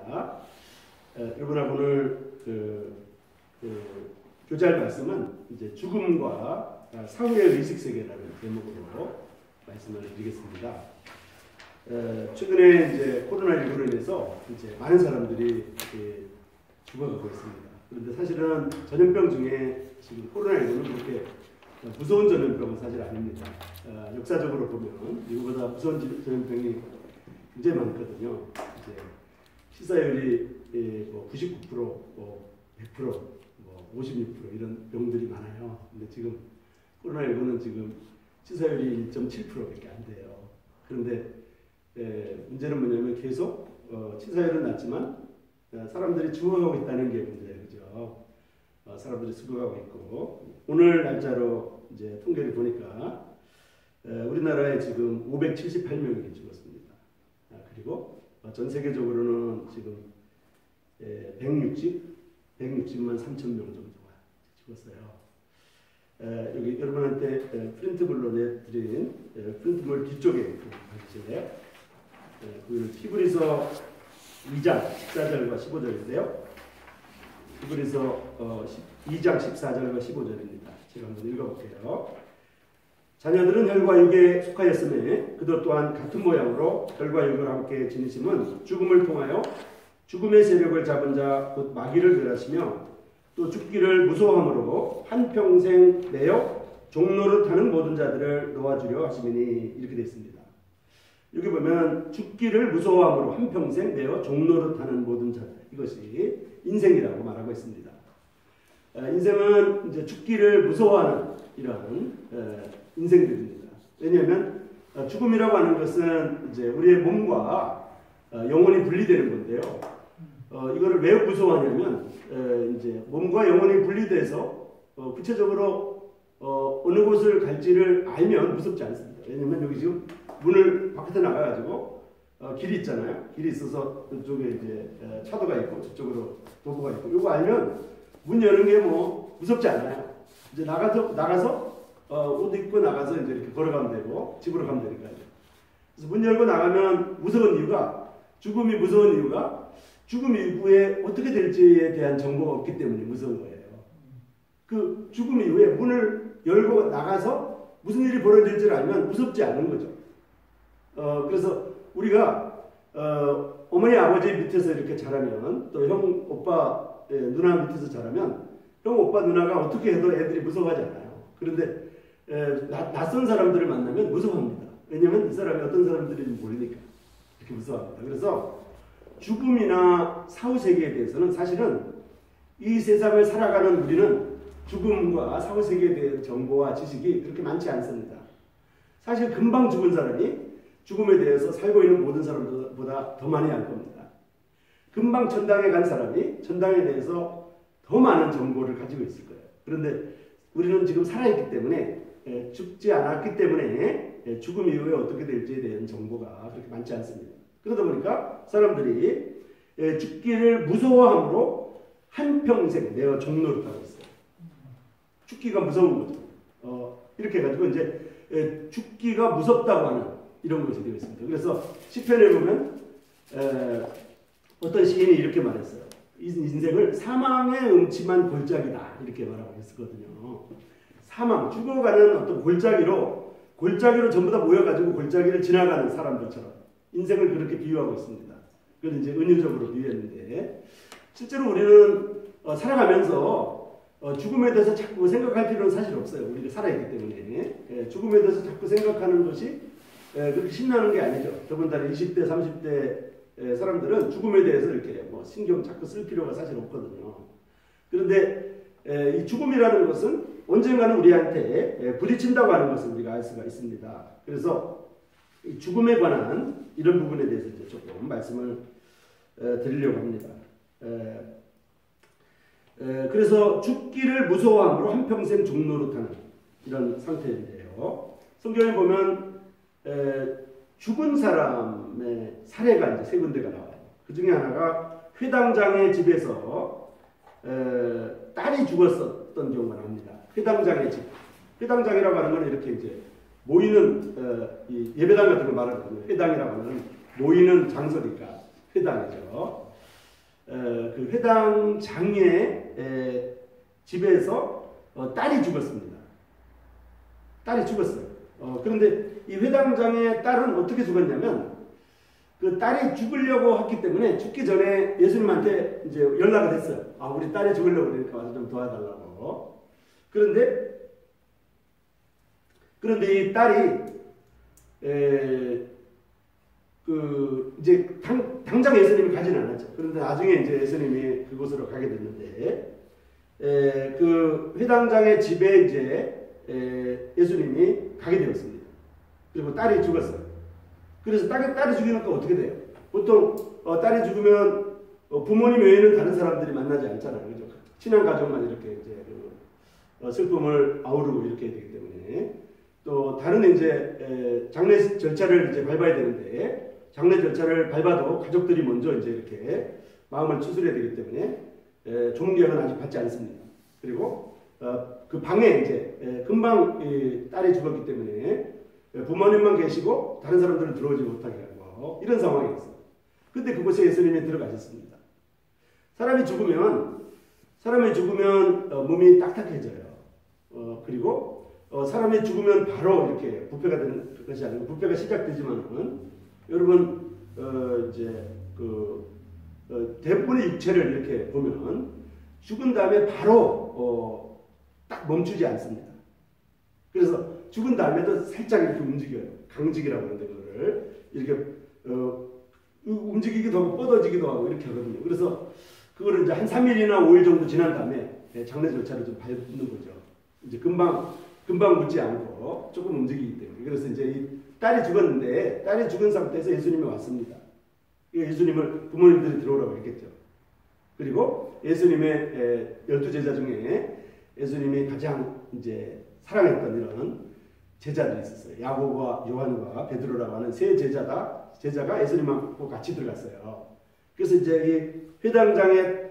하겠습니다. 여러분하고 오늘 교제할 말씀은 이제 죽음과 사후의 의식세계라는 제목으로 말씀을 드리겠습니다. 최근에 이제 코로나19로 인해서 이제 많은 사람들이 죽어가고 있습니다. 그런데 사실은 전염병 중에 지금 코로나19는 그렇게 무서운 전염병은 사실 아닙니다. 역사적으로 보면 이거보다 무서운 전염병이 굉장히 많거든요. 이제 치사율이 뭐 99%, 뭐 100%, 뭐 56% 이런 병들이 많아요. 근데 지금 코로나19는 지금 치사율이 1.7%밖에 안 돼요. 그런데 문제는 뭐냐면 계속 치사율은 낮지만 사람들이 죽어가고 있다는 게 문제예요. 그죠? 사람들이 죽어가고 있고 오늘 날짜로 이제 통계를 보니까 우리나라에 지금 578명이 죽었습니다. 그리고 전 세계적으로는 지금 160만 3천 명 정도가 죽었어요. 여기 여러분한테 프린트물로 내드린 프린트물 뒤쪽에 봐주실래요? 그 히브리서 2장 14절과 15절인데요. 히브리서 2장 14절과 15절입니다. 제가 한번 읽어볼게요. 자녀들은 혈과 육에 속하였으며 그들 또한 같은 모양으로 혈과 육을 함께 지니심은 죽음을 통하여 죽음의 세력을 잡은 자 곧 마귀를 멸하시며 또 죽기를 무서워함으로 한평생 매여 종노릇하는 모든 자들을 놓아주려 하시미니 이렇게 되어 있습니다. 여기 보면 죽기를 무서워함으로 한평생 매여 종노릇하는 모든 자들, 이것이 인생이라고 말하고 있습니다. 인생은 이제 죽기를 무서워하는 이런 인생들입니다. 왜냐하면 죽음이라고 하는 것은 이제 우리의 몸과 영혼이 분리되는 건데요. 이거를 왜 무서워하냐면 이제 몸과 영혼이 분리돼서 구체적으로 어느 곳을 갈지를 알면 무섭지 않습니다. 왜냐하면 여기 지금 문을 바깥에 나가가지고 길이 있잖아요. 길이 있어서 이쪽에 이제 차도가 있고 저쪽으로 도로가 있고 이거 알면 문 여는 게 뭐 무섭지 않아요. 이제 나가서 옷 입고 나가서 이제 이렇게 걸어가면 되고 집으로 가면 되니까요. 그래서 문 열고 나가면 무서운 이유가 죽음이 무서운 이유가 죽음 이후에 어떻게 될지에 대한 정보가 없기 때문에 무서운 거예요. 그 죽음 이후에 문을 열고 나가서 무슨 일이 벌어질지를 알면 무섭지 않은 거죠. 그래서 우리가 어머니 아버지 밑에서 이렇게 자라면 또 형 오빠 누나 밑에서 자라면 형 오빠 누나가 어떻게 해도 애들이 무서워하지 않아요. 그런데 낯선 사람들을 만나면 무서워합니다. 왜냐하면 이 사람이 어떤 사람들인지 모르니까 이렇게 무서워합니다. 그래서 죽음이나 사후세계에 대해서는 사실은 이 세상을 살아가는 우리는 죽음과 사후세계에 대한 정보와 지식이 그렇게 많지 않습니다. 사실 금방 죽은 사람이 죽음에 대해서 살고 있는 모든 사람보다 더 많이 알 겁니다. 금방 천당에 간 사람이 천당에 대해서 더 많은 정보를 가지고 있을 거예요. 그런데 우리는 지금 살아있기 때문에 죽지 않았기 때문에 죽음 이후에 어떻게 될지에 대한 정보가 그렇게 많지 않습니다. 그러다 보니까 사람들이 죽기를 무서워함으로 한평생 내어 종노릇하고 있어요. 죽기가 무서운 거죠. 이렇게 해가지고 이제 죽기가 무섭다고 하는 이런 것이 되어 있습니다. 그래서 시편에 보면 어떤 시인이 이렇게 말했어요. 인생을 사망의 음침한 골짜기다 이렇게 말하고 있었거든요. 사망, 죽어가는 어떤 골짜기로 전부 다 모여가지고 골짜기를 지나가는 사람들처럼 인생을 그렇게 비유하고 있습니다. 그건 이제 은유적으로 비유했는데 실제로 우리는 살아가면서 죽음에 대해서 자꾸 생각할 필요는 사실 없어요. 우리가 살아있기 때문에 죽음에 대해서 자꾸 생각하는 것이 그렇게 신나는 게 아니죠. 더군다나 20대, 30대 사람들은 죽음에 대해서 이렇게 뭐 신경 자꾸 쓸 필요가 사실 없거든요. 그런데 이 죽음이라는 것은 언젠가는 우리한테 부딪힌다고 하는 것을 우리가 알 수가 있습니다. 그래서 이 죽음에 관한 이런 부분에 대해서 이제 조금 말씀을 드리려고 합니다. 그래서 죽기를 무서워함으로 한평생 종노릇하는 이런 상태인데요. 성경에 보면 죽은 사람의 사례가 이제 세 군데가 나와요. 그 중에 하나가 회당장의 집에서 딸이 죽었었던 경우가 나옵니다. 회당장의 집. 회당장이라고 하는 건 이렇게 이제 모이는 이 예배당 같은 걸 말하거든요. 회당이라고 하는 모이는 장소니까 회당이죠. 그 회당장의 집에서 딸이 죽었습니다. 딸이 죽었어요. 그런데 이 회당장의 딸은 어떻게 죽었냐면 그 딸이 죽으려고 했기 때문에 죽기 전에 예수님한테 이제 연락을 했어요. 아, 우리 딸이 죽으려고 그러니까 와서 좀 도와달라고. 그런데 이 딸이 이제 당장 예수님이 가지는 않았죠. 그런데 나중에 이제 예수님이 그곳으로 가게 됐는데 그 회당장의 집에 이제 예수님이 가게 되었습니다. 그리고 딸이 죽었어요. 그래서 딸이 죽으면 또 어떻게 돼요? 보통 딸이 죽으면 부모님 외에는 다른 사람들이 만나지 않잖아요. 그죠? 친한 가족만 이렇게 이제 슬픔을 아우르고 이렇게 되기 때문에 또 다른 이제 장례 절차를 이제 밟아야 되는데 장례 절차를 밟아도 가족들이 먼저 이제 이렇게 마음을 추스려야 되기 때문에 종교는 아직 받지 않습니다. 그리고 그 방에 이제 금방 딸이 죽었기 때문에 부모님만 계시고 다른 사람들은 들어오지 못하게 하고 이런 상황이었어요. 근데 그곳에 예수님이 들어가셨습니다. 사람이 죽으면 몸이 딱딱해져요. 그리고 사람이 죽으면 바로 이렇게 부패가 되는 것이 아니고 부패가 시작되지만은 여러분 이제 대부분의 육체를 이렇게 보면 죽은 다음에 바로 딱 멈추지 않습니다. 그래서 죽은 다음에도 살짝 이렇게 움직여요. 강직이라고 하는데 그거를 이렇게 움직이기도 하고 뻗어지기도 하고 이렇게 하거든요. 그래서 그거를 이제 한 3일이나 5일 정도 지난 다음에 장례 절차를 좀 밟는 거죠. 이제 금방 묻지 않고 조금 움직이기 때문에. 그래서 이제 이 딸이 죽었는데 딸이 죽은 상태에서 예수님이 왔습니다. 예수님을 부모님들이 들어오라고 했겠죠. 그리고 예수님의 12제자 중에 예수님이 가장 이제 사랑했던 이런 제자들이 있었어요. 야고보와 요한과 베드로라고 하는 세 제자가 예수님하고 같이 들어갔어요. 그래서 이제 이 회당장의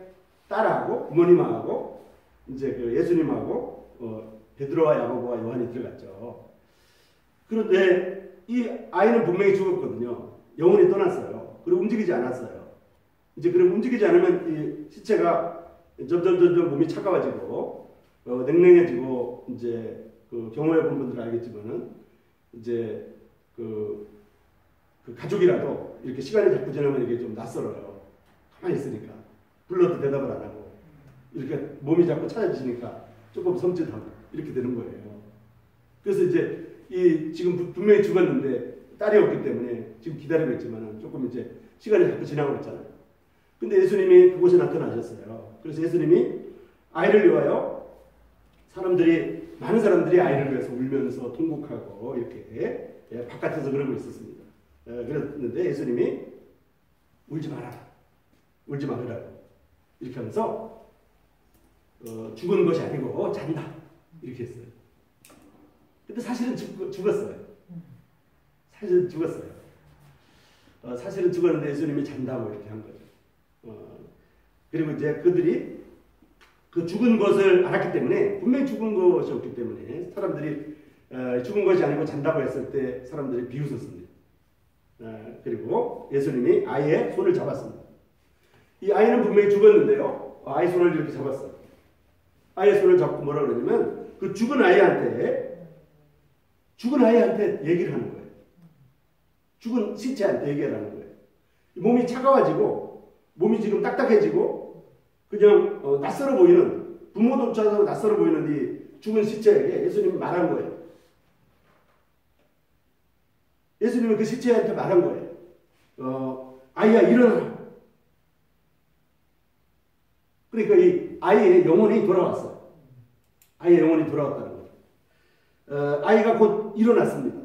딸하고 부모님하고 이제 그 예수님하고 베드로와 야고보와 요한이 들어갔죠. 그런데 이 아이는 분명히 죽었거든요. 영혼이 떠났어요. 그리고 움직이지 않았어요. 이제 그럼 움직이지 않으면 이 시체가 점점 몸이 차가워지고 냉랭해지고 이제 그 경험해 본 분들은 알겠지만은 이제 그 가족이라도 이렇게 시간이 자꾸 지나면 이게 좀 낯설어요. 가만히 있으니까 불러도 대답을 안 하고 이렇게 몸이 자꾸 차가워지니까 조금 섬찟하고 이렇게 되는 거예요. 그래서 이제 이 지금 분명히 죽었는데 딸이 없기 때문에 지금 기다리고 있지만은 조금 이제 시간이 자꾸 지나고 있잖아요. 근데 예수님이 그곳에 나타나셨어요. 그래서 예수님이 아이를 위하여 많은 사람들이 아이를 위해서 울면서 통곡하고 이렇게 바깥에서 그러고 있었습니다. 그랬는데 예수님이 울지 말으라고 이렇게 하면서 죽은 것이 아니고 잔다 이렇게 했어요. 근데 사실은 죽었어요. 사실은 죽었는데 예수님이 잔다고 이렇게 한 거죠. 그리고 이제 그들이 그 죽은 것을 알았기 때문에 분명히 죽은 것이었기 때문에 사람들이 죽은 것이 아니고 잔다고 했을 때 사람들이 비웃었습니다. 그리고 예수님이 아이의 손을 잡았습니다. 이 아이는 분명히 죽었는데요. 아이 손을 이렇게 잡았어요. 아이의 손을 잡고 뭐라 그러냐면 그 죽은 아이한테 얘기를 하는 거예요. 죽은 시체한테 얘기를 하는 거예요. 몸이 차가워지고 몸이 지금 딱딱해지고 그냥 낯설어 보이는 부모조차도 낯설어 보이는 이 죽은 시체에게 예수님이 말한 거예요. 예수님은 그 시체한테 말한 거예요. 아이야 일어나라. 그러니까 이 아이의 영혼이 돌아왔어요. 아이의 영혼이 돌아왔다는 거죠. 아이가 곧 일어났습니다.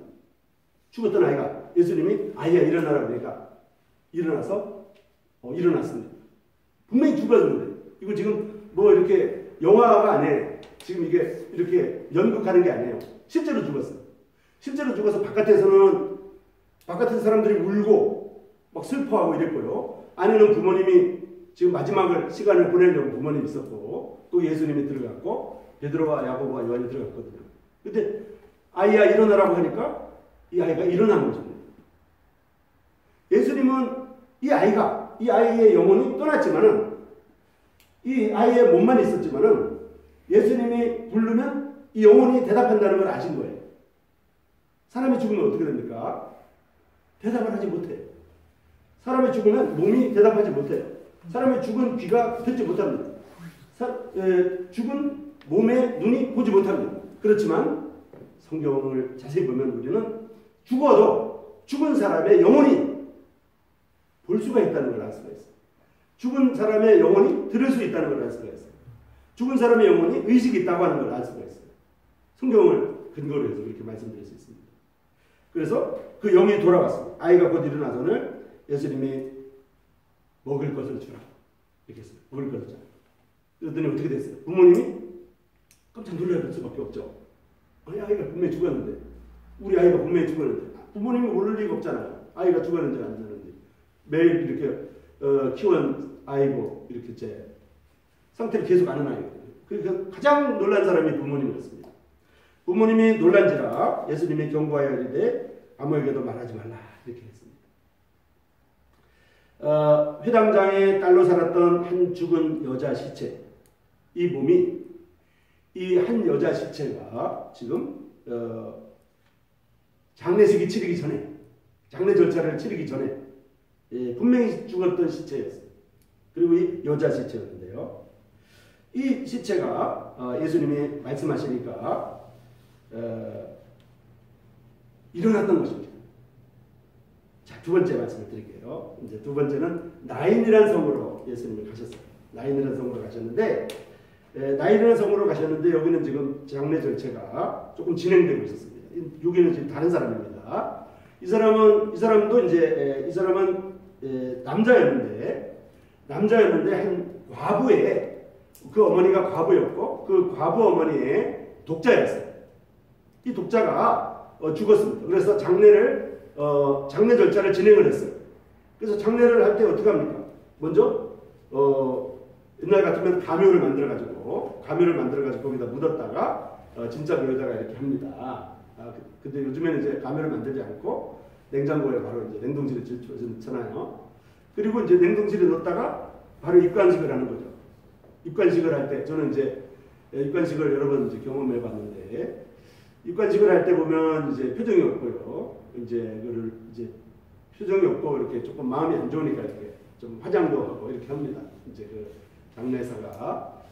죽었던 아이가 예수님이 아이야 일어나라 그러니까 일어나서 일어났습니다. 분명히 죽었는데 이거 지금 뭐 이렇게 영화가 아니에요. 지금 이게 이렇게 연극하는 게 아니에요. 실제로 죽었어요. 실제로 죽어서 바깥에서 사람들이 울고 막 슬퍼하고 이랬고요. 안에는 부모님이 지금 마지막을 시간을 보내려고 부모님이 있었고 또 예수님이 들어갔고 베드로와 야고보와 요한이 들어갔거든요. 근데 아이야 일어나라고 하니까 이 아이가 일어난 거죠. 예수님은 이 아이의 영혼이 떠났지만은 이 아이의 몸만 있었지만은 예수님이 부르면 이 영혼이 대답한다는 걸 아신 거예요. 사람이 죽으면 어떻게 됩니까? 대답을 하지 못해요. 사람이 죽으면 몸이 대답하지 못해요. 사람이 죽은 귀가 듣지 못합니다. 죽은 몸의 눈이 보지 못합니다. 그렇지만 성경을 자세히 보면 우리는 죽어도 죽은 사람의 영혼이 볼 수가 있다는 걸 알 수가 있어요. 죽은 사람의 영혼이 들을 수 있다는 걸 알 수가 있어요. 죽은 사람의 영혼이 의식이 있다고 하는 걸 알 수가 있어요. 성경을 근거로 해서 그렇게 말씀드릴 수 있습니다. 그래서 그 영이 돌아왔습니다. 아이가 곧 일어나서는 예수님이 먹을 것을 주라. 이렇게 했어요. 먹을 것을 주라. 그랬더니 어떻게 됐어요? 부모님이 깜짝 놀랄 수밖에 없죠. 아니, 아이가 분명히 죽었는데. 우리 아이가 분명히 죽었는데. 부모님이 모를 리가 없잖아요. 아이가 죽었는지 안 죽었는지. 매일 이렇게 키운 아이고 이렇게 제 상태를 계속 아는 아이거든요. 그러니까 가장 놀란 사람이 부모님이었습니다. 부모님이 놀란지라 예수님이 경고하여 이르되 아무에게도 말하지 말라 이렇게 했습니다. 회당장의 딸로 살았던 한 죽은 여자 시체, 이 몸이 이 한 여자 시체가 지금 장례식이 치르기 전에, 장례 절차를 치르기 전에 분명히 죽었던 시체였어요. 그리고 이 여자 시체였는데요. 이 시체가 예수님이 말씀하시니까 일어났던 것입니다. 자, 두 번째 말씀을 드릴게요. 이제 두 번째는 나인이라는 성으로 예수님이 가셨어요. 나인이라는 성으로 가셨는데, 나인이라는 성으로 가셨는데 여기는 지금 장례 절차가 조금 진행되고 있었습니다. 여기는 지금 다른 사람입니다. 이 사람도 이제 이 사람은 남자였는데 한 과부의 그 어머니가 과부였고 그 과부 어머니의 독자였어요. 이 독자가 죽었습니다. 그래서 장례 절차를 진행을 했어요. 그래서 장례를 할 때 어떻게 합니까? 먼저 옛날 같으면 가묘를 만들어가지고 거기다 묻었다가 진짜 묘에다가 이렇게 합니다. 근데 요즘에는 이제 가묘를 만들지 않고 냉장고에 바로 이제 냉동실에 넣잖아요. 그리고 이제 냉동실에 넣었다가 바로 입관식을 하는 거죠. 입관식을 할 때 저는 이제 입관식을 여러 번 이제 경험해 봤는데 입관식을 할 때 보면 이제 표정이 없고요. 이제 그를 이제 표정이 없고 이렇게 조금 마음이 안 좋으니까 이렇게 좀 화장도 하고 이렇게 합니다. 이제 그 장례사가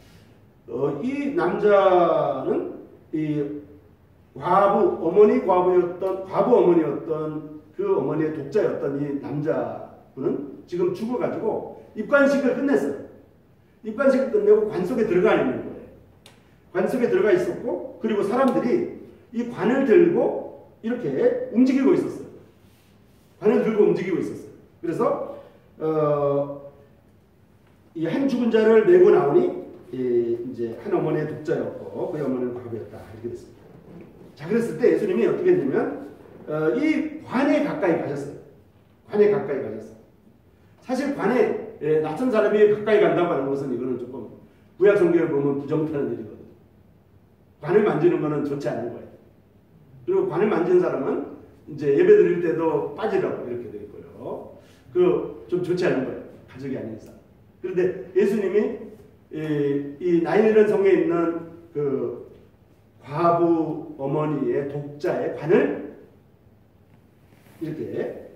이 남자는 이 과부 어머니였던 그 어머니의 독자였던 이 남자분은 지금 죽어가지고 입관식을 끝냈어요. 입관식을 끝내고 관 속에 들어가 있는 거예요. 관 속에 들어가 있었고 그리고 사람들이 이 관을 들고 이렇게 움직이고 있었어요. 관을 들고 움직이고 있었어요. 그래서 이 한 죽은 자를 메고 나오니 이제 한 어머니의 독자였고 그 어머니는 과부였다 이렇게 됐습니다. 자, 그랬을 때 예수님이 어떻게 했냐면 이 관에 가까이 가셨어요. 관에 가까이 가셨어요. 사실 관에 낯선 사람이 가까이 간다고 하는 것은 이거는 조금 구약 성경을 보면 부정타는 일이거든요. 관을 만지는 것은 좋지 않은 거예요. 그리고 관을 만진 사람은 이제 예배 드릴 때도 빠지라고 이렇게 되어 있고요. 그 좀 좋지 않은 거예요. 가족이 아닌 이상. 그런데 예수님이 이 나인이라는 성에 있는 그 과부 어머니의 독자의 관을 이렇게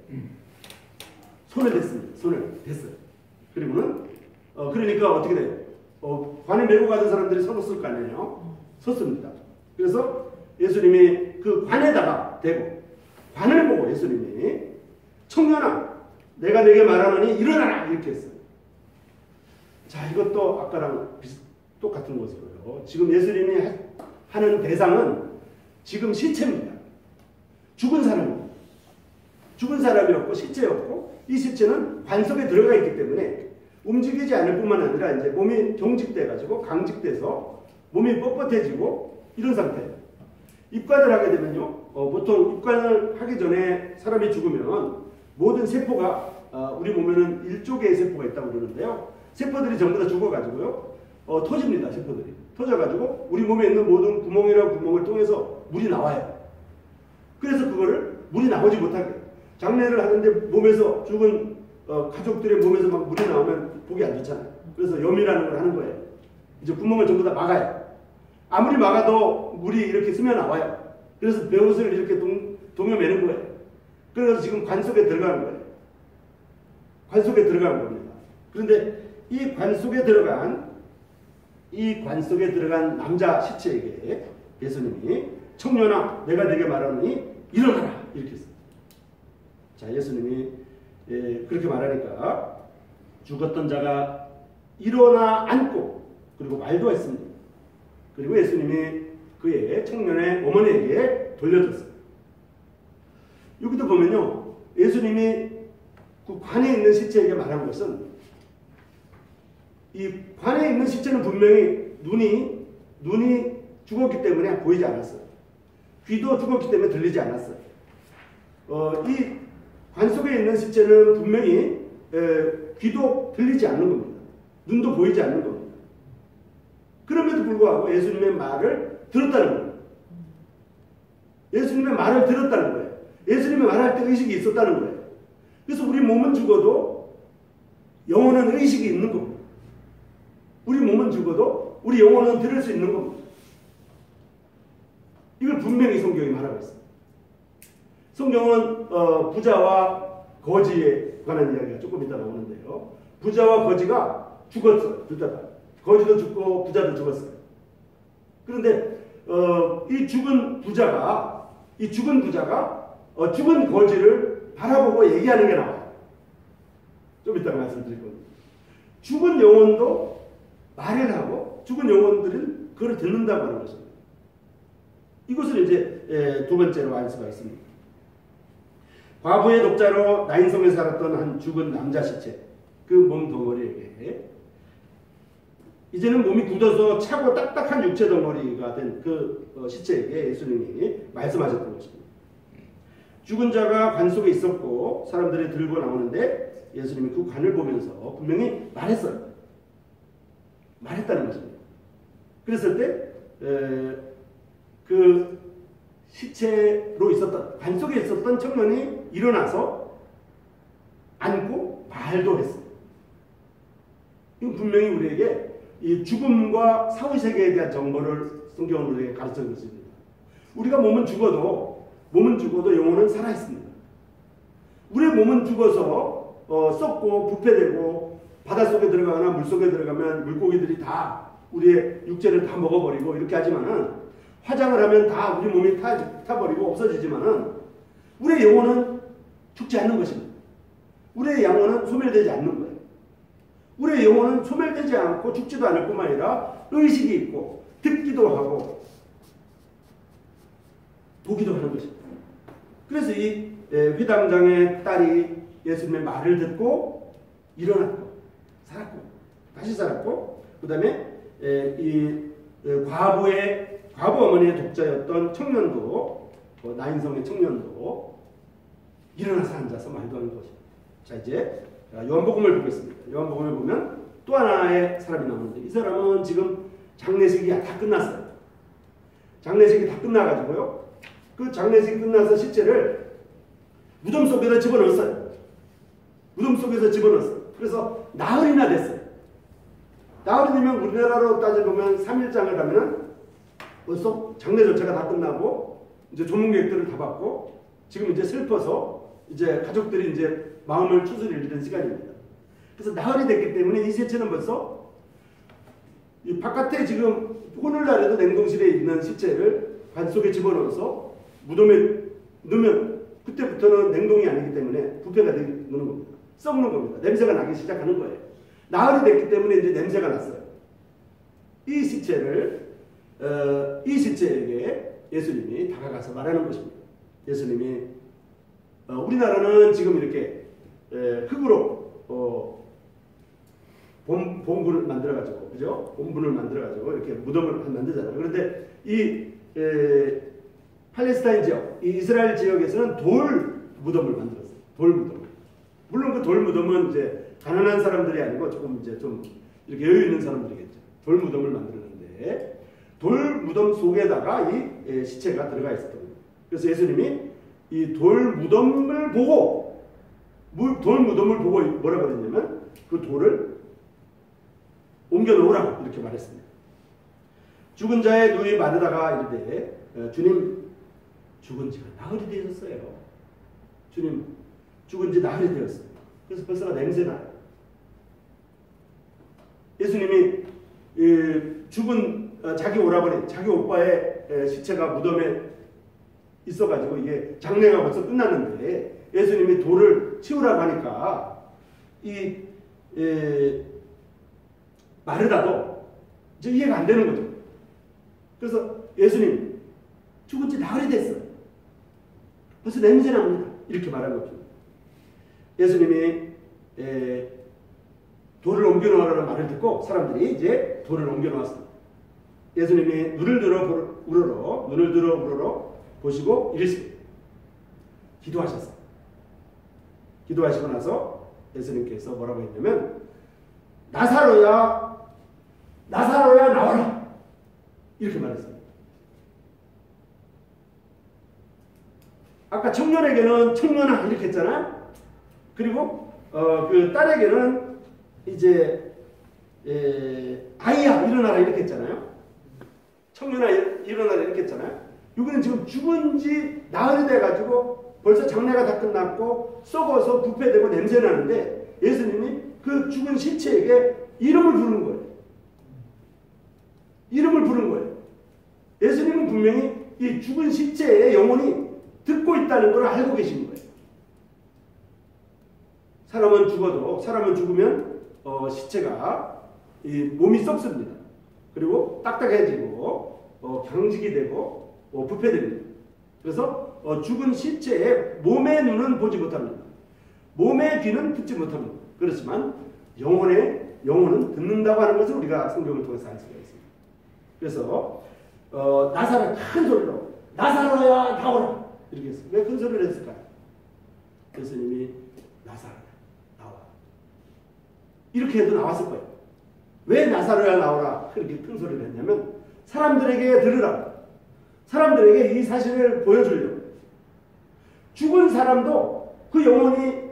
손을 댔습니다. 손을 댔어요. 그리고는 그러니까 어떻게 돼요? 관을 메고 가던 사람들이 섰을 거 아니에요? 섰습니다. 그래서 예수님이 그 관에다가 대고 관을 보고 예수님이 청년아 내가 네게 말하노니 일어나라 이렇게 했어요. 자, 이것도 아까랑 똑같은 것이고요. 지금 예수님이 하는 대상은 지금 시체입니다. 죽은 사람입니다. 죽은 사람이었고 시체였고 이 시체는 관 속에 들어가 있기 때문에 움직이지 않을 뿐만 아니라 이제 몸이 경직돼 가지고 강직돼서 몸이 뻣뻣해지고 이런 상태예요. 입관을 하게 되면요. 보통 입관을 하기 전에 사람이 죽으면 모든 세포가 우리 몸에는 1조 개의 세포가 있다고 그러는데요. 세포들이 전부 다 죽어가지고요. 터집니다. 세포들이. 터져가지고 우리 몸에 있는 모든 구멍이랑 구멍을 통해서 물이 나와요. 그래서 그거를 물이 나오지 못하게 장례를 하는데 몸에서 죽은 가족들의 몸에서 막 물이 나오면 보기 안 좋잖아요. 그래서 염이라는 걸 하는 거예요. 이제 구멍을 전부 다 막아요. 아무리 막아도 물이 이렇게 스며 나와요. 그래서 배옷을 이렇게 동여매는 거예요. 그래서 지금 관 속에 들어가는 거예요. 관 속에 들어가는 겁니다. 그런데 이 관 속에 들어간 남자 시체에게 예수님이 청년아 내가 네게 말하노니 일어나라 이렇게 했어요. 자, 예수님이 그렇게 말하니까 죽었던 자가 일어나 앉고 그리고 말도 했습니다. 그리고 예수님이 그의 청년의 어머니에게 돌려줬어요. 여기도 보면요, 예수님이 그 관에 있는 시체에게 말한 것은, 이 관에 있는 시체는 분명히 눈이 죽었기 때문에 보이지 않았어요. 귀도 죽었기 때문에 들리지 않았어요. 이 관 속에 있는 시체는 분명히 귀도 들리지 않는 겁니다. 눈도 보이지 않는 겁니다. 그럼에도 불구하고 예수님의 말을 들었다는 거예요. 예수님의 말을 들었다는 거예요. 예수님의 말할 때 의식이 있었다는 거예요. 그래서 우리 몸은 죽어도 영혼은 의식이 있는 겁니다. 우리 몸은 죽어도 우리 영혼은 들을 수 있는 겁니다. 이걸 분명히 성경이 말하고 있습니다. 성경은 부자와 거지에 관한 이야기가 조금 이따 나오는데요. 부자와 거지가 죽었어요. 둘 다. 거지도 죽고 부자도 죽었어요. 그런데 이 죽은 부자가 죽은 거지를 바라보고 얘기하는 게 나와요. 좀 이따 말씀드릴 겁니다. 죽은 영혼도 말을 하고 죽은 영혼들은 그걸 듣는다고 하는 것입니다. 이것을 이제 두 번째로 알 수가 있습니다. 과부의 독자로 나인성에 살았던 한 죽은 남자 시체, 그 몸 덩어리에게 이제는 몸이 굳어서 차고 딱딱한 육체 덩어리가 된 그 시체에게 예수님이 말씀하셨던 것입니다. 죽은 자가 관 속에 있었고 사람들이 들고 나오는데 예수님이 그 관을 보면서 분명히 말했어요. 말했다는 것입니다. 그랬을 때 그 시체로 있었던 관 속에 있었던 청년이 일어나서 앉고 말도 했어요. 이건 분명히 우리에게 이 죽음과 사후세계에 대한 정보를 성경은 우리에게 가르쳐 줬습니다. 우리가 몸은 죽어도 영혼은 살아있습니다. 우리의 몸은 죽어서 썩고 부패되고 바닷속에 들어가거나 물속에 들어가면 물고기들이 다 우리의 육체를 다 먹어버리고 이렇게 하지만은 화장을 하면 다 우리 몸이 타버리고 없어지지만은 우리의 영혼은 죽지 않는 것입니다. 우리의 영혼은 소멸되지 않는 거예요. 우리의 영혼은 소멸되지 않고 죽지도 않을 뿐만 아니라 의식이 있고 듣기도 하고 보기도 하는 것입니다. 그래서 이 회당장의 딸이 예수님의 말을 듣고 일어났고 살았고 다시 살았고 그 다음에 이 과부 어머니의 독자였던 청년도 나인성의 청년도 일어나서 앉아서 말도 하는 것입니다. 자, 이제 요한복음을 보겠습니다. 요한복음을 보면 또 하나의 사람이 나오는데 이 사람은 지금 장례식이 다 끝났어요. 장례식이 다 끝나가지고요. 그 장례식이 끝나서 시체를 무덤 속에다 집어넣었어요. 무덤 속에서 집어넣었어요. 그래서 나흘이나 됐어요. 나흘이 되면 우리나라로 따져보면 3일장을 하면은 벌써 장례 절차가 다 끝나고 이제 조문객들을 다 받고 지금 이제 슬퍼서 이제 가족들이 이제 마음을 추스리는 시간입니다. 그래서 나흘이 됐기 때문에 이 시체는 벌써 이 바깥에 지금 오늘날에도 냉동실에 있는 시체를 관 속에 집어넣어서 무덤에 넣으면 그때부터는 냉동이 아니기 때문에 부패가 되는 겁니다. 썩는 겁니다. 냄새가 나기 시작하는 거예요. 나흘이 됐기 때문에 이제 냄새가 났어요. 이 시체에게 예수님이 다가가서 말하는 것입니다. 예수님이 우리나라는 지금 이렇게 흙으로 본분을 만들어가지고, 그죠? 본분을 만들어가지고 이렇게 무덤을 만들잖아요. 그런데 이 팔레스타인 지역, 이 이스라엘 지역에서는 돌 무덤을 만들었어요. 돌 무덤. 물론 그 돌 무덤은 이제 가난한 사람들이 아니고 조금 이제 좀 이렇게 여유 있는 사람들이겠죠. 돌 무덤을 만들었는데 돌 무덤 속에다가 이 시체가 들어가 있었던 거예요. 그래서 예수님이 이 돌 무덤을 보고 돌 무덤을 보고 뭐라고 그랬냐면 그 돌을 옮겨 놓으라고 이렇게 말했습니다. 죽은 자의 누이 마르다가 이르되 주님 죽은 지가 나흘이 되었어요. 주님 죽은 지 나흘이 되었어요. 그래서 벌써가 냄새나요. 예수님이 죽은 자기 오라버니 자기 오빠의 시체가 무덤에 있어가지고 이게 장례가 벌써 끝났는데 예수님이 돌을 치우라고 하니까 이 마르다도 이제 이해가 안 되는 거죠. 그래서 예수님 죽은 지 나흘이 됐어요. 벌써 냄새 납니다. 이렇게 말한 거죠. 예수님이 돌을 옮겨 놓으라는 말을 듣고 사람들이 이제 돌을 옮겨 놓았습니다. 예수님이 눈을 들어 우러러 보시고 이르시되 기도하셨어요. 기도하시고 나서 예수님께서 뭐라고 했냐면 나사로야 나와라 이렇게 말했어요. 아까 청년에게는 청년아 이렇게 했잖아요. 그리고 그 딸에게는 이제 아이야 일어나라 이렇게 했잖아요. 청년아 일어나라 이렇게 했잖아요. 여기는 지금 죽은 지 나흘이 돼가지고 벌써 장례가 다 끝났고 썩어서 부패되고 냄새나는데 예수님이 그 죽은 시체에게 이름을 부르는 거예요. 이름을 부르는 거예요. 예수님은 분명히 이 죽은 시체의 영혼이 듣고 있다는 걸 알고 계신 거예요. 사람은 죽으면 시체가 이 몸이 썩습니다. 그리고 딱딱해지고 경직이 되고 부패됩니다. 그래서 죽은 시체의 몸의 눈은 보지 못합니다. 몸의 귀는 듣지 못합니다. 그렇지만 영혼은 듣는다고 하는 것을 우리가 성경을 통해서 알 수가 있습니다. 그래서 나사로 큰 소리로 나사로야 나오라 이렇게 했어요. 왜 큰 소리를 했을까요? 예수님이 나사로야 나와 이렇게 해도 나왔을 거예요. 왜 나사로야 나오라 그렇게 큰 소리를 했냐면 사람들에게 들으라. 사람들에게 이 사실을 보여주려고. 죽은 사람도 그 영혼이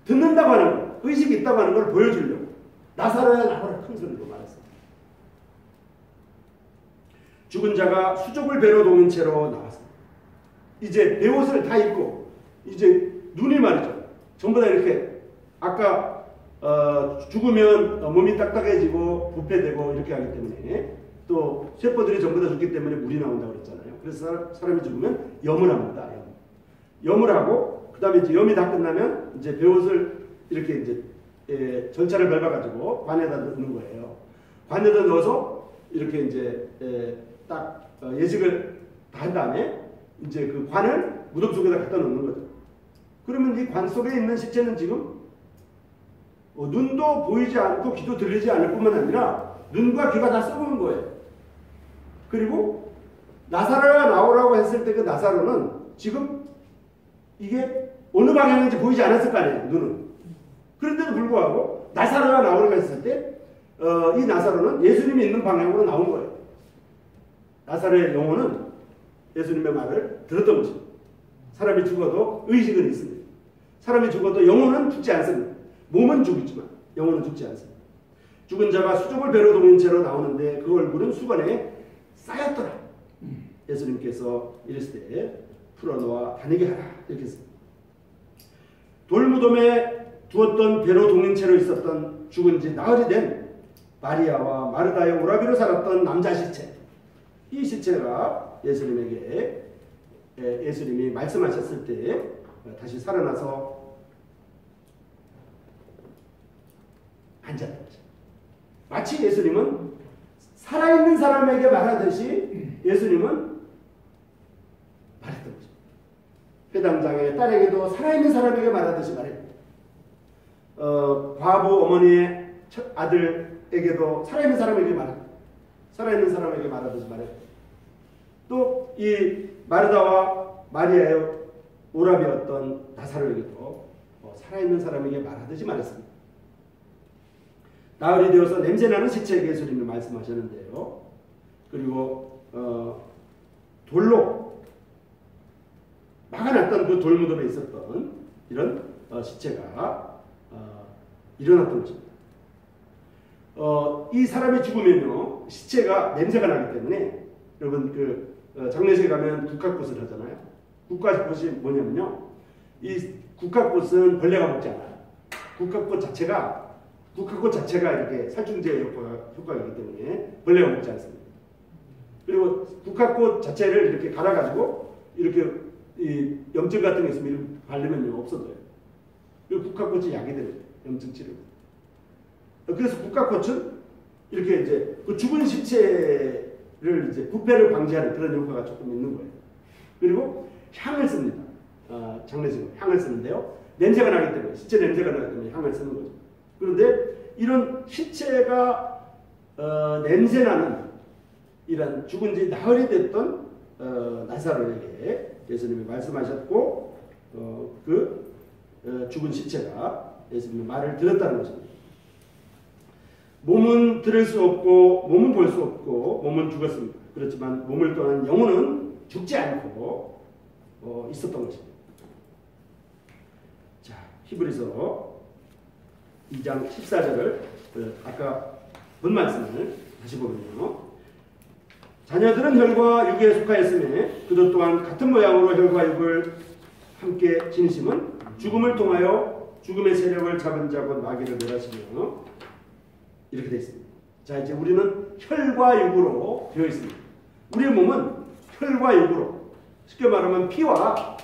듣는다고 하는 것, 의식이 있다고 하는 걸 보여주려고. 나사로야 나오라 큰 소리로 말했습니다. 죽은 자가 수족을 배로 동인 채로 나왔습니다. 이제 베옷을 다 입고 이제 눈이 말이죠. 전부 다 이렇게 아까 죽으면 몸이 딱딱해지고 부패되고 이렇게 하기 때문에 또 세포들이 전부 다 죽기 때문에 물이 나온다고 그랬잖아요. 그래서 사람이 죽으면 염을 합니다. 염을 하고 그 다음에 이제 염이 다 끝나면 이제 베옷을 이렇게 이제 절차를 밟아가지고 관에다 넣는 거예요. 관에다 넣어서 이렇게 이제 딱 예식을 다 한 다음에 이제 그 관을 무덤 속에다 갖다 놓는 거죠. 그러면 이 관 속에 있는 시체는 지금 눈도 보이지 않고 귀도 들리지 않을 뿐만 아니라 눈과 귀가 다 썩은 거예요. 그리고 나사로가 나오라고 했을 때 그 나사로는 지금 이게 어느 방향인지 보이지 않았을 거 아니에요. 눈은. 그런데도 불구하고 나사로가 나오라고 했을 때 이 나사로는 예수님이 있는 방향으로 나온 거예요. 나사로의 영혼은 예수님의 말을 들었던 것입니다. 사람이 죽어도 의식은 있습니다. 사람이 죽어도 영혼은 죽지 않습니다. 몸은 죽이지만 영혼은 죽지 않습니다. 죽은 자가 수족을 배로 동인 채로 나오는데 그 얼굴은 수건에 쌓였더라. 예수님께서 이르시되 풀어놓아 다니게 하라 이렇게 했습니다. 돌무덤에 두었던 배로 동인 채로 있었던 죽은 지 나흘이 된 마리아와 마르다의 오라비로 살았던 남자 시체. 이 시체가 예수님이 말씀하셨을 때 다시 살아나서 앉았다. 마치 예수님은 살아있는 사람에게 말하듯이 예수님은 말했던 거죠. 회당장의 딸에게도 살아있는 사람에게 말하듯이 말했고 과부 어머니의 아들에게도 살아있는 사람에게 말했고 살아있는 사람에게 말하듯이 말했고 또 이 마르다와 마리아의 오라비였던 나사로에게도 살아있는 사람에게 말하듯이 말했습니다. 나흘이 되어서 냄새나는 시체에게 예수님이 말씀하셨는데요. 그리고 돌로 막아놨던 그 돌무덤에 있었던 이런 시체가 일어났던 것입니다. 이 사람이 죽으면요 시체가 냄새가 나기 때문에 여러분 장례식에 가면 국화꽃을 하잖아요. 국화꽃이 뭐냐면요 이 국화꽃은 벌레가 먹지 않아요. 국화꽃 자체가 이렇게 살충제 효과이기 때문에 벌레가 먹지 않습니다. 그리고 국화꽃 자체를 이렇게 갈아가지고 이렇게 이 염증 같은 게 있으면 이렇게 바르면요 없어져요. 그리고 국화꽃이 약이 됩니다. 염증 치료. 그래서 국화꽃은 이렇게 이제 그 죽은 시체를 이제 부패를 방지하는 그런 효과가 조금 있는 거예요. 그리고 향을 씁니다. 장례식은 향을 쓰는데요. 냄새가 나기 때문에 시체 냄새가 나기 때문에 향을 쓰는 거죠. 그런데 이런 시체가 냄새나는 이런 죽은 지 나흘이 됐던 나사로에게 예수님이 말씀하셨고 죽은 시체가 예수님의 말을 들었다는 것입니다. 몸은 들을 수 없고 몸은 볼 수 없고 몸은 죽었습니다. 그렇지만 몸을 떠난 영혼은 죽지 않고 있었던 것입니다. 자, 히브리서 2장 14절을 아까 본 말씀을 다시 보면요. 자녀들은 혈과 육에 속하였으며 그도 또한 같은 모양으로 혈과 육을 함께 지니심은 죽음을 통하여 죽음의 세력을 잡은 자고 마귀를 멸하시며 이렇게 되어 있습니다. 자, 이제 우리는 혈과 육으로 되어 있습니다. 우리의 몸은 혈과 육으로, 쉽게 말하면 피와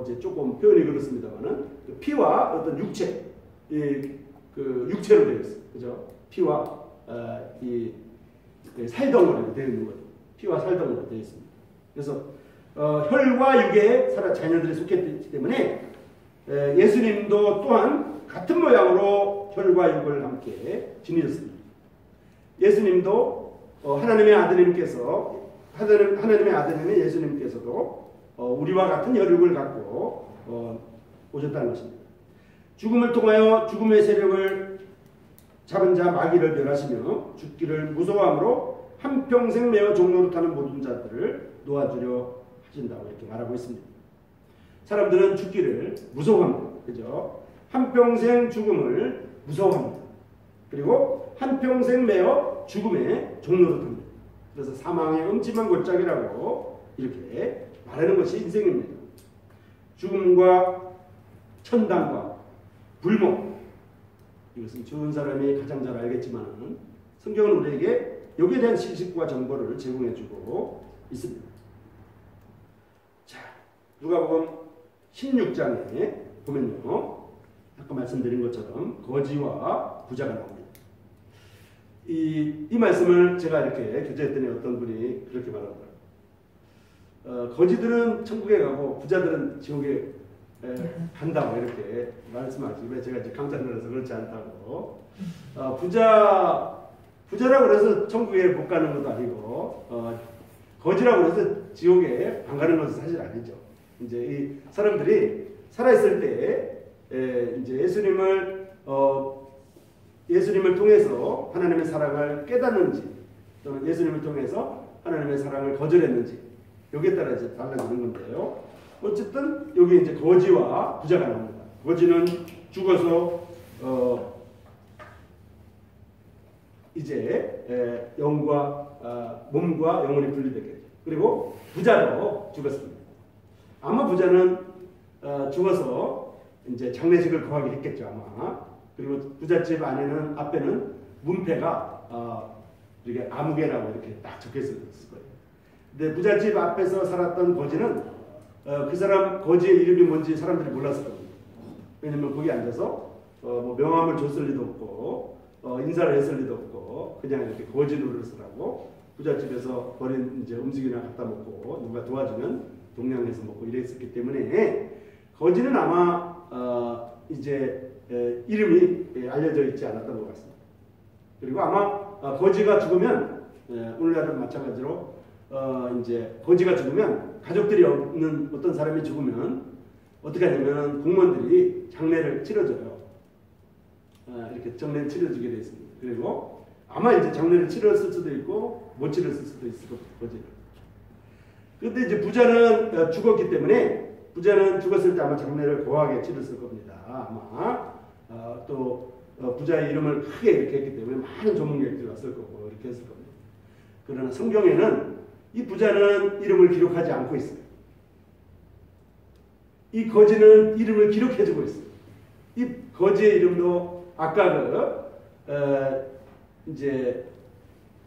이제 조금 표현이 그렇습니다만은 피와 어떤 육체, 육체로 되어 있어요. 그죠? 피와 이 살덩어리로 되어 있는 거죠. 피와 살덩어리로 되어 있습니다. 그래서 혈과 육에 자녀들이 속했기 때문에 예수님도 또한 같은 모양으로 혈과 육을 함께 지니셨습니다. 예수님도 하나님의 아들님께서 하나님의 아들님의 예수님께서도 우리와 같은 혈육을 갖고 오셨다는 것입니다. 죽음을 통하여 죽음의 세력을 잡은 자 마귀를 멸하시며 죽기를 무서워함으로 한평생 매어 종노릇하는 모든 자들을 놓아주려 하신다고 이렇게 말하고 있습니다. 사람들은 죽기를 무서워합니다. 그죠? 한평생 죽음을 무서워합니다. 그리고 한평생 매어 죽음에 종노릇합니다. 그래서 사망의 음침한 골짜기라고 이렇게 말하는 것이 인생입니다. 죽음과 천당과 불목, 이것은 좋은 사람이 가장 잘 알겠지만 성경은 우리에게 여기에 대한 지식과 정보를 제공해주고 있습니다. 자, 누가복음 16장에 보면요, 아까 말씀드린 것처럼 거지와 부자가 나옵니다. 이 말씀을 제가 이렇게 교제했더니 어떤 분이 그렇게 말하더라고요. 거지들은 천국에 가고 부자들은 지옥에 간다고 이렇게 말씀하시고, 제가 이제 강단을 해서 그렇지 않다고. 부자라고 해서 천국에 못 가는 것도 아니고, 거지라고 해서 지옥에 안 가는 것은 사실 아니죠. 이제 이 사람들이 살아있을 때, 이제 예수님을 통해서 하나님의 사랑을 깨닫는지, 또는 예수님을 통해서 하나님의 사랑을 거절했는지, 여기에 따라 이제 달라지는 건데요. 어쨌든 여기 이제 거지와 부자가 나옵니다. 거지는 죽어서 이제 몸과 영혼이 분리되겠죠. 그리고 부자도 죽었습니다. 아마 부자는 죽어서 이제 장례식을 거하게 했겠죠, 아마. 그리고 부잣집 앞에는 문패가 이렇게 아무개라고 이렇게 딱 적혀 있을 거예요. 근데 부잣집 앞에서 살았던 거지는 그 사람 거지의 이름이 뭔지 사람들이 몰랐을 겁니다. 왜냐면 거기 앉아서 뭐 명함을 줬을 리도 없고 인사를 했을 리도 없고 그냥 이렇게 거지 노릇을 하고 부잣집에서 버린 이제 음식이나 갖다 먹고 누가 도와주면 동냥해서 먹고 이랬었기 때문에 거지는 아마 이제 이름이 알려져 있지 않았던 것 같습니다. 그리고 아마 거지가 죽으면 오늘날은 마찬가지로 이제 거지가 죽으면 가족들이 없는 어떤 사람이 죽으면 어떻게 하냐면 공무원들이 장례를 치러줘요. 이렇게 장례를 치러주게 되어 있습니다. 그리고 아마 이제 장례를 치렀을 수도 있고 못 치렀을 수도 있을 거지를. 그런데 이제 부자는 죽었기 때문에 부자는 죽었을 때 아마 장례를 고하게 치렀을 겁니다. 아마 부자의 이름을 크게 이렇게 했기 때문에 많은 조문객들이 왔을 거고 이렇게 했을 겁니다. 그러나 성경에는 이 부자는 이름을 기록하지 않고 있어요. 이 거지는 이름을 기록해주고 있어요. 이 거지의 이름도 아까 이제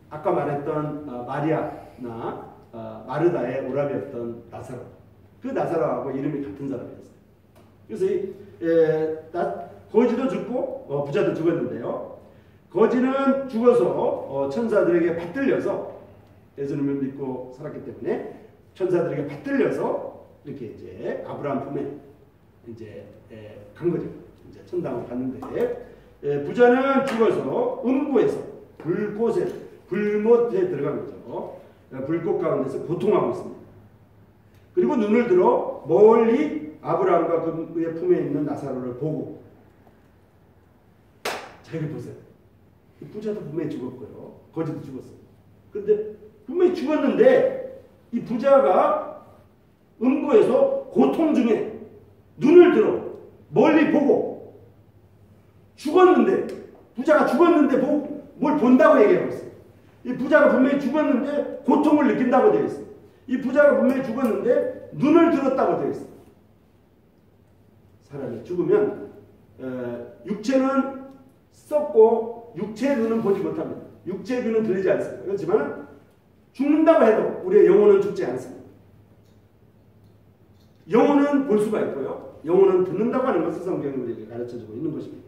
아까 말했던 마리아나 마르다의 오라비였던 나사로, 그 나사로하고 이름이 같은 사람이었어요. 그래서 거지도 죽고 부자도 죽었는데요. 거지는 죽어서 천사들에게 받들려서 예수님을 믿고 살았기 때문에 천사들에게 받들려서 이렇게 이제 아브라함 품에 이제 간 거죠. 이제 천당으로 갔는데 부자는 죽어서 음부에서 불못에 들어간 거죠. 불꽃 가운데서 고통하고 있습니다. 그리고 눈을 들어 멀리 아브라함과 그의 품에 있는 나사로를 보고, 자, 여기 보세요. 부자도 분명히 죽었고요. 거지도 죽었어요. 그런데 분명히 죽었는데 이 부자가 음부에서 고통 중에 눈을 들어 멀리 보고, 죽었는데, 부자가 죽었는데 뭘 본다고 얘기하고 있어요. 이 부자가 분명히 죽었는데 고통을 느낀다고 되어 있어요. 이 부자가 분명히 죽었는데 눈을 들었다고 되어 있어요. 사람이 죽으면 육체는 썩고 육체의 눈은 보지 못합니다. 육체의 귀는 들리지 않습니다. 그렇지만 죽는다고 해도 우리의 영혼은 죽지 않습니다. 영혼은 볼 수가 있고요. 영혼은 듣는다고 하는 것을 성경이 우리에게 가르쳐주고 있는 것입니다.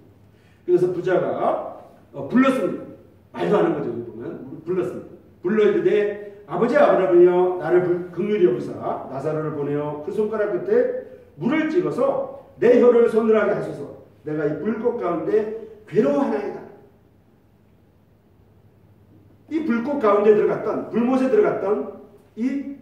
그래서 부자가 불렀습니다. 말도 하는 거죠. 여기 보면 불렀습니다. 불러 이르되 아버지 아브라함이여 나를 긍휼히 여기사 나사로를 보내어 그 손가락 끝에 물을 찍어서 내 혀를 서늘하게 하소서. 내가 이 불꽃 가운데 괴로워하나이다. 이 불꽃 가운데 들어갔던, 불못에 들어갔던 이